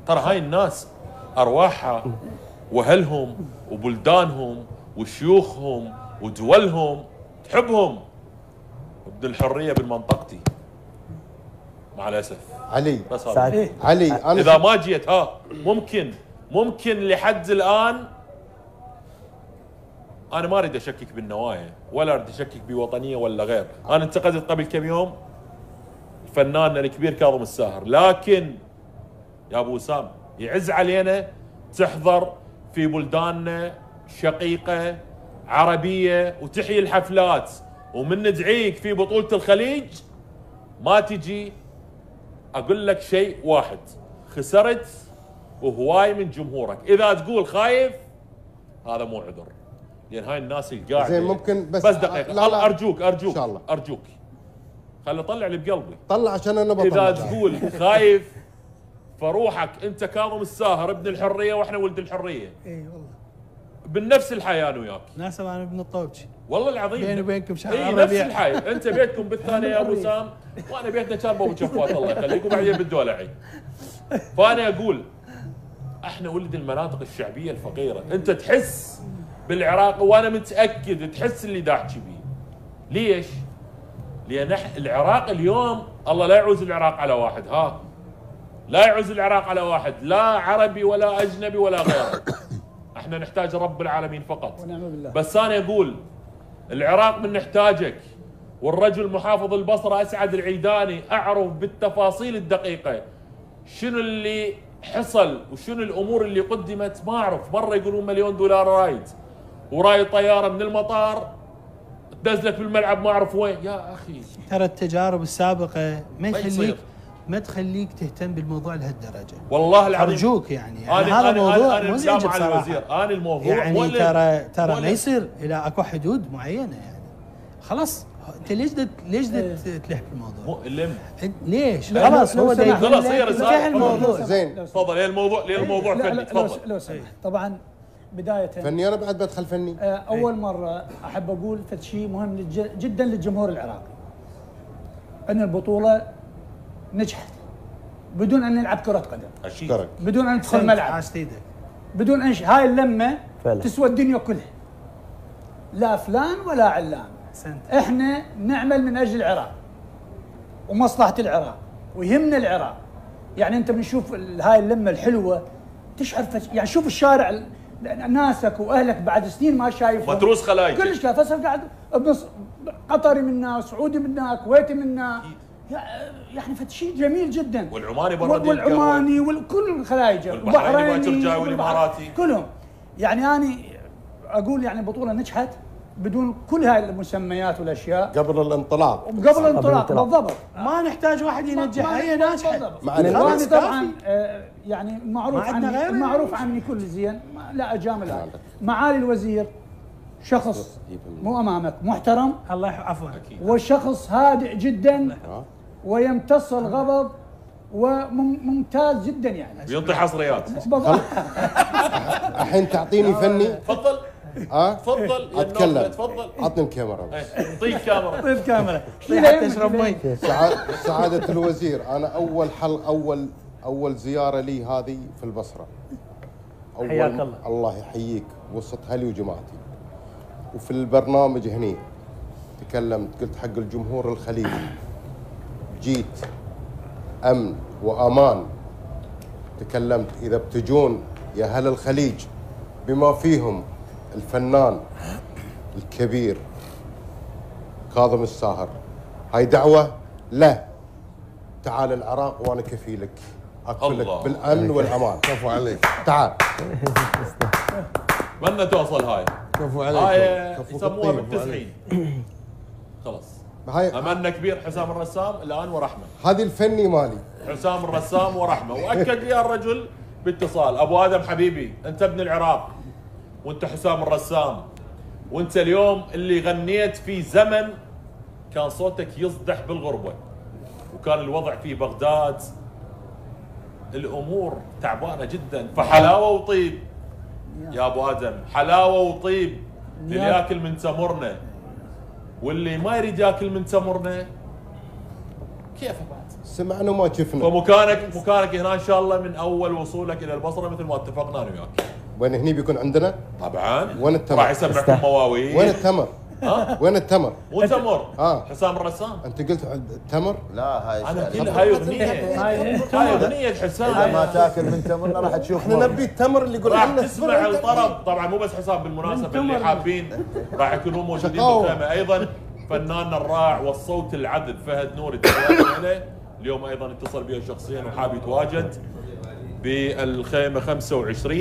ترى هاي الناس ارواحها واهلهم وبلدانهم وشيوخهم ودولهم تحبهم. ابن الحريه من منطقتي مع الاسف. علي بس علي انا اذا ما جيت ممكن لحد الان انا ما اريد اشكك بالنوايا ولا اريد اشكك بوطنيه ولا غير. انا انتقدت قبل كم يوم فناننا الكبير كاظم الساهر، لكن يا ابو وسام يعز علينا تحضر في بلداننا شقيقه عربيه وتحيي الحفلات، ومن ندعيك في بطوله الخليج ما تجي. اقول لك شيء واحد، خسرت وهواي من جمهورك. اذا تقول خايف هذا مو عذر، لان هاي الناس القاعده زين ممكن بس دقيقه. لا ارجوك ان شاء الله ارجوك خلي اطلع اللي بقلبي. طلع عشان انا بطلع. اذا تقول خايف فروحك انت كاظم الساهر ابن الحريه واحنا ولد الحريه. اي والله بنفس الحي انا وياك. ناسب انا ابن الطوبشي والله العظيم بيني وبينكم شهر اي نفس الحي. انت بيتكم بالثانيه يا ابو سام، وانا بيتنا كان بابو شفوات الله يخليك، وبعدين بالدولعي. فانا اقول احنا ولد المناطق الشعبيه الفقيره. انت تحس بالعراق وانا متاكد تحس اللي دا احكي بيه. ليش؟ لان العراق اليوم الله لا يعوز العراق على واحد، لا يعوز العراق على واحد، لا عربي ولا اجنبي ولا غيره. احنا نحتاج رب العالمين فقط. ونعم بالله. بس انا اقول العراق من نحتاجك. والرجل محافظ البصره اسعد العيداني اعرف بالتفاصيل الدقيقه شنو اللي حصل وشنو الامور اللي قدمت. ما اعرف، مره يقولون $1,000,000 رايد، ورايد طياره من المطار تنزلك بالملعب ما اعرف وين. يا اخي ترى التجارب السابقه ما يصير. يخليك ما تخليك تهتم بالموضوع لهالدرجه. والله العظيم ارجوك يعني هذا موضوع مزعج بصراحه. انا الموضوع يعني ترى ما يصير الى اكو حدود معينه يعني. خلاص انت ليش تلح بالموضوع؟ مؤلم. ليش؟ خلاص هو خلاص هي انتهى الموضوع. زين تفضل. ليه الموضوع فني؟ تفضل. لو سمحت. طبعا بدايه فني انا بعد بدخل فني. اول مره احب اقول فد شيء مهم جدا للجمهور العراقي، ان البطوله نجحت بدون ان نلعب كره قدم، اشيدك بدون ان ندخل ملعب، بدون ان هاي اللمه فعلا تسوى الدنيا كلها. لا فلان ولا علان، احنا نعمل من اجل العراق ومصلحه العراق ويهمنا العراق. يعني انت بنشوف هاي اللمه الحلوه تشعر يعني شوف الشارع ناسك واهلك بعد سنين ما شايفهم، متروس خلايجك كلش فصل قاعد قطري منا، سعودي منا، كويتي منا، يعني فد شيء جميل جدا. والعماني برا والعماني وكل الخلايجه والبحريني والاماراتي كلهم. يعني انا اقول يعني البطوله نجحت بدون كل هاي المسميات والاشياء قبل الانطلاق. قبل الانطلاق بالضبط. ما نحتاج واحد ينجحها، هي ناجحه. وانا طبعا يعني معروف عني كل زين، لا اجامل. معالي الوزير شخص مو امامك محترم، الله عفوا، وشخص هادئ جدا ويمتص الغضب وممتاز جدا يعني. بينطي حصريات. الحين تعطيني فني. تفضل. تفضل اتكلم. تفضل. عطني الكاميرا بس. اعطيك كاميرا. طيب كاميرا. تشرب مي. سعادة الوزير، انا اول زيارة لي هذه في البصرة. حياك الله. الله يحييك وسط اهلي وجماعتي. وفي البرنامج هني تكلمت قلت حق الجمهور الخليجي جيت امن وامان. تكلمت اذا بتجون يا اهل الخليج بما فيهم الفنان الكبير كاظم الساهر، هاي دعوه له. تعال العراق وانا كفيلك اكفلك بالامن والامان. كفو عليك. تعال. من توصل هاي؟ كفو عليك. هاي يسموها بالتسعين. خلاص. املنا كبير حسام الرسام الان ورحمه. هذه الفني مالي حسام الرسام ورحمه. واكد لي الرجل باتصال، ابو ادم حبيبي انت ابن العراق وانت حسام الرسام، وانت اليوم اللي غنيت في زمن كان صوتك يصدح بالغربه، وكان الوضع في بغداد الامور تعبانه جدا، فحلاوه وطيب يا ابو ادم، حلاوه وطيب للي ياكل من تمرنا، واللي ما يريد ياكل من تمرنا كيف بعد. سمعنا وما شفنا. فمكانك هنا ان شاء الله من اول وصولك الى البصره مثل ما اتفقنا انا وياك. وين هني بيكون عندنا؟ طبعا. وين التمر؟ راح يسمعكم مواويل. وين التمر؟ وين التمر؟ مو تمر. حسام الرسام. انت قلت التمر؟ لا هاي انا كل هاي اغنيه حسام. اذا ما تاكل من تمرنا راح تشوف. احنا نبي التمر اللي يقول راح تسمع الطرب. طبعا مو بس حسام، بالمناسبه اللي حابين راح يكونوا موجودين بالخيمه ايضا فناننا الرائع والصوت العذب فهد نوري تحياتي عليه. اليوم ايضا اتصل بي شخصيا وحاب يتواجد بالخيمه 25.